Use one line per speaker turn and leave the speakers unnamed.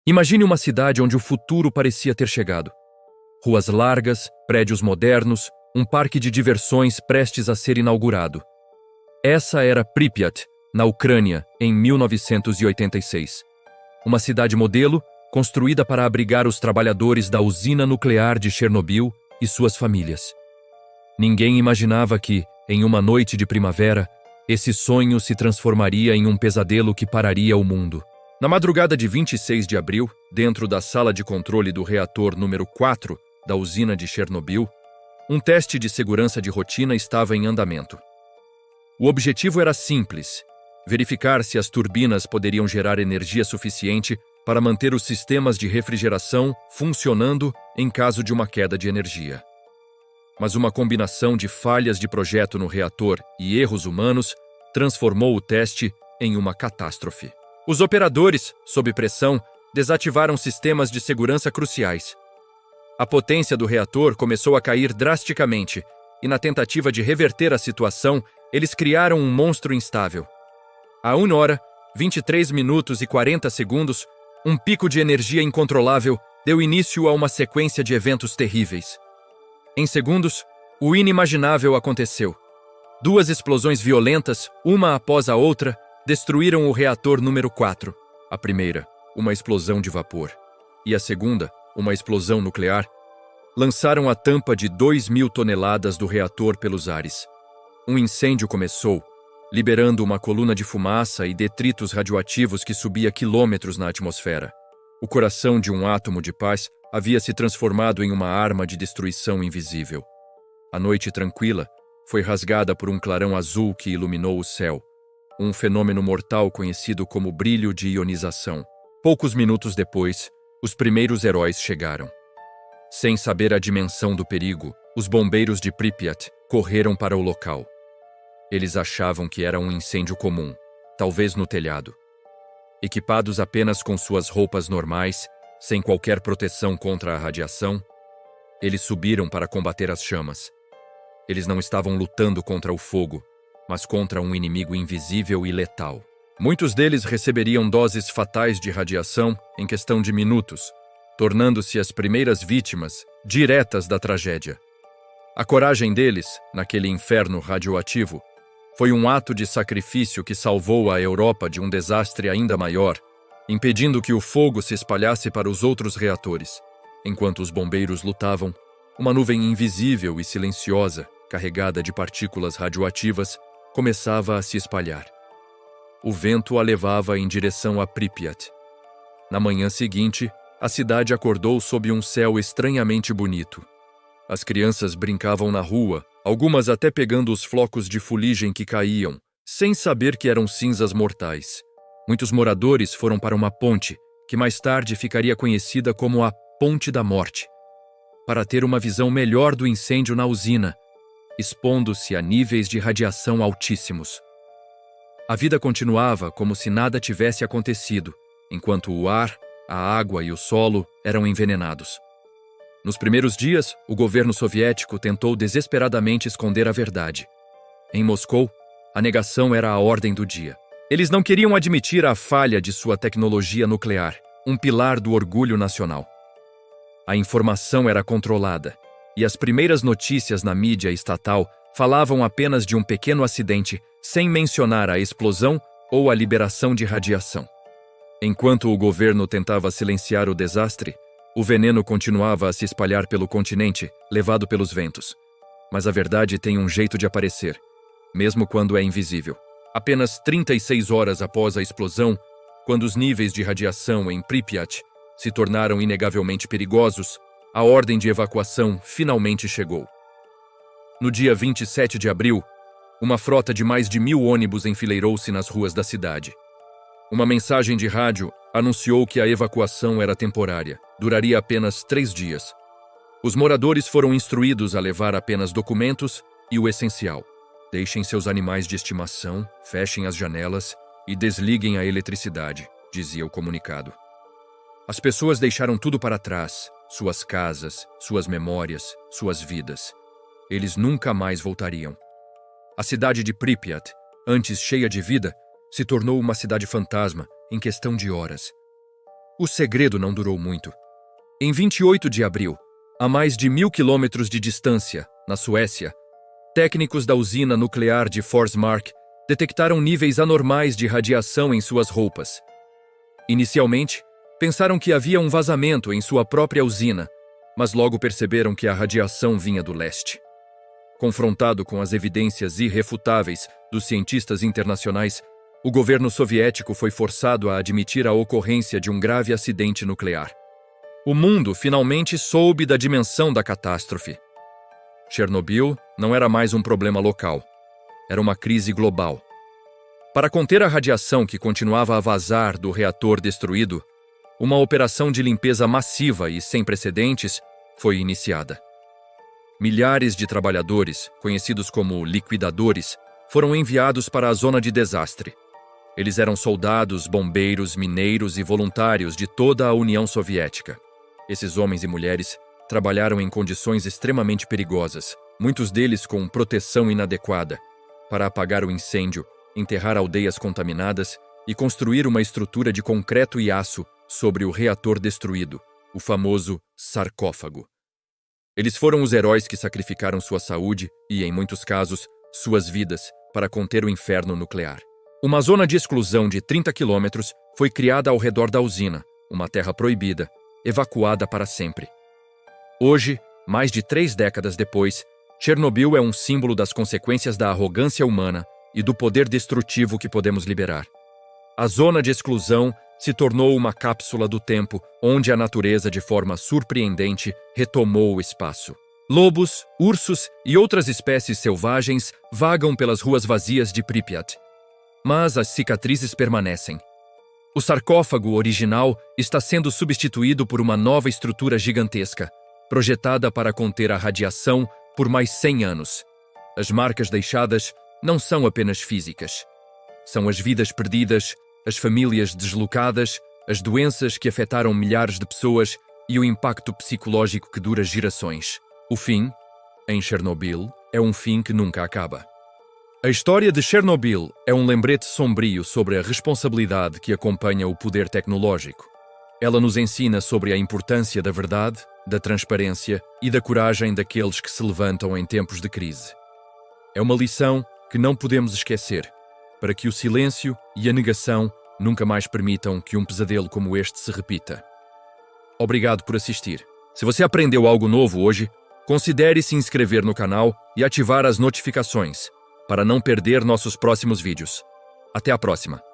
Imagine uma cidade onde o futuro parecia ter chegado. Ruas largas, prédios modernos, um parque de diversões prestes a ser inaugurado. Essa era Pripyat, na Ucrânia, em 1986. Uma cidade modelo, construída para abrigar os trabalhadores da usina nuclear de Chernobyl e suas famílias. Ninguém imaginava que, em uma noite de primavera, esse sonho se transformaria em um pesadelo que pararia o mundo. Na madrugada de 26 de abril, dentro da sala de controle do reator número 4 da usina de Chernobyl, um teste de segurança de rotina estava em andamento. O objetivo era simples: verificar se as turbinas poderiam gerar energia suficiente para manter os sistemas de refrigeração funcionando em caso de uma queda de energia. Mas uma combinação de falhas de projeto no reator e erros humanos transformou o teste em uma catástrofe. Os operadores, sob pressão, desativaram sistemas de segurança cruciais. A potência do reator começou a cair drasticamente e, na tentativa de reverter a situação, eles criaram um monstro instável. A 1 hora, 23 minutos e 40 segundos, um pico de energia incontrolável deu início a uma sequência de eventos terríveis. Em segundos, o inimaginável aconteceu. 2 explosões violentas, uma após a outra, destruíram o reator número 4. A primeira, uma explosão de vapor, e a segunda, uma explosão nuclear, lançaram a tampa de 2.000 toneladas do reator pelos ares. Um incêndio começou, liberando uma coluna de fumaça e detritos radioativos que subia quilômetros na atmosfera. O coração de um átomo de paz havia se transformado em uma arma de destruição invisível. A noite tranquila foi rasgada por um clarão azul que iluminou o céu, um fenômeno mortal conhecido como brilho de ionização. Poucos minutos depois, os primeiros heróis chegaram. Sem saber a dimensão do perigo, os bombeiros de Pripyat correram para o local. Eles achavam que era um incêndio comum, talvez no telhado. Equipados apenas com suas roupas normais, sem qualquer proteção contra a radiação, eles subiram para combater as chamas. Eles não estavam lutando contra o fogo, mas contra um inimigo invisível e letal. Muitos deles receberiam doses fatais de radiação em questão de minutos, tornando-se as primeiras vítimas diretas da tragédia. A coragem deles, naquele inferno radioativo, foi um ato de sacrifício que salvou a Europa de um desastre ainda maior, impedindo que o fogo se espalhasse para os outros reatores. Enquanto os bombeiros lutavam, uma nuvem invisível e silenciosa, carregada de partículas radioativas, começava a se espalhar. O vento a levava em direção a Pripyat. Na manhã seguinte, a cidade acordou sob um céu estranhamente bonito. As crianças brincavam na rua, algumas até pegando os flocos de fuligem que caíam, sem saber que eram cinzas mortais. Muitos moradores foram para uma ponte, que mais tarde ficaria conhecida como a Ponte da Morte, para ter uma visão melhor do incêndio na usina, expondo-se a níveis de radiação altíssimos. A vida continuava como se nada tivesse acontecido, enquanto o ar, a água e o solo eram envenenados. Nos primeiros dias, o governo soviético tentou desesperadamente esconder a verdade. Em Moscou, a negação era a ordem do dia. Eles não queriam admitir a falha de sua tecnologia nuclear, um pilar do orgulho nacional. A informação era controlada, e as primeiras notícias na mídia estatal falavam apenas de um pequeno acidente, sem mencionar a explosão ou a liberação de radiação. Enquanto o governo tentava silenciar o desastre, o veneno continuava a se espalhar pelo continente, levado pelos ventos. Mas a verdade tem um jeito de aparecer, mesmo quando é invisível. Apenas 36 horas após a explosão, quando os níveis de radiação em Pripyat se tornaram inegavelmente perigosos, a ordem de evacuação finalmente chegou. No dia 27 de abril, uma frota de mais de 1.000 ônibus enfileirou-se nas ruas da cidade. Uma mensagem de rádio anunciou que a evacuação era temporária, duraria apenas 3 dias. Os moradores foram instruídos a levar apenas documentos e o essencial. Deixem seus animais de estimação, fechem as janelas e desliguem a eletricidade, dizia o comunicado. As pessoas deixaram tudo para trás, suas casas, suas memórias, suas vidas. Eles nunca mais voltariam. A cidade de Pripyat, antes cheia de vida, se tornou uma cidade fantasma em questão de horas. O segredo não durou muito. Em 28 de abril, a mais de 1.000 quilômetros de distância, na Suécia, técnicos da usina nuclear de Forsmark detectaram níveis anormais de radiação em suas roupas. Inicialmente, pensaram que havia um vazamento em sua própria usina, mas logo perceberam que a radiação vinha do leste. Confrontado com as evidências irrefutáveis dos cientistas internacionais, o governo soviético foi forçado a admitir a ocorrência de um grave acidente nuclear. O mundo finalmente soube da dimensão da catástrofe. Chernobyl não era mais um problema local. Era uma crise global. Para conter a radiação que continuava a vazar do reator destruído, uma operação de limpeza massiva e sem precedentes foi iniciada. Milhares de trabalhadores, conhecidos como liquidadores, foram enviados para a zona de desastre. Eles eram soldados, bombeiros, mineiros e voluntários de toda a União Soviética. Esses homens e mulheres trabalharam em condições extremamente perigosas, muitos deles com proteção inadequada, para apagar o incêndio, enterrar aldeias contaminadas e construir uma estrutura de concreto e aço sobre o reator destruído, o famoso sarcófago. Eles foram os heróis que sacrificaram sua saúde e, em muitos casos, suas vidas para conter o inferno nuclear. Uma zona de exclusão de 30 quilômetros foi criada ao redor da usina, uma terra proibida, evacuada para sempre. Hoje, mais de 3 décadas depois, Chernobyl é um símbolo das consequências da arrogância humana e do poder destrutivo que podemos liberar. A zona de exclusão se tornou uma cápsula do tempo onde a natureza, de forma surpreendente, retomou o espaço. Lobos, ursos e outras espécies selvagens vagam pelas ruas vazias de Pripyat. Mas as cicatrizes permanecem. O sarcófago original está sendo substituído por uma nova estrutura gigantesca, projetada para conter a radiação por mais 100 anos. As marcas deixadas não são apenas físicas. São as vidas perdidas, as famílias deslocadas, as doenças que afetaram milhares de pessoas e o impacto psicológico que dura gerações. O fim, em Chernobyl, é um fim que nunca acaba. A história de Chernobyl é um lembrete sombrio sobre a responsabilidade que acompanha o poder tecnológico. Ela nos ensina sobre a importância da verdade, da transparência e da coragem daqueles que se levantam em tempos de crise. É uma lição que não podemos esquecer, para que o silêncio e a negação nunca mais permitam que um pesadelo como este se repita. Obrigado por assistir. Se você aprendeu algo novo hoje, considere se inscrever no canal e ativar as notificações, para não perder nossos próximos vídeos. Até a próxima!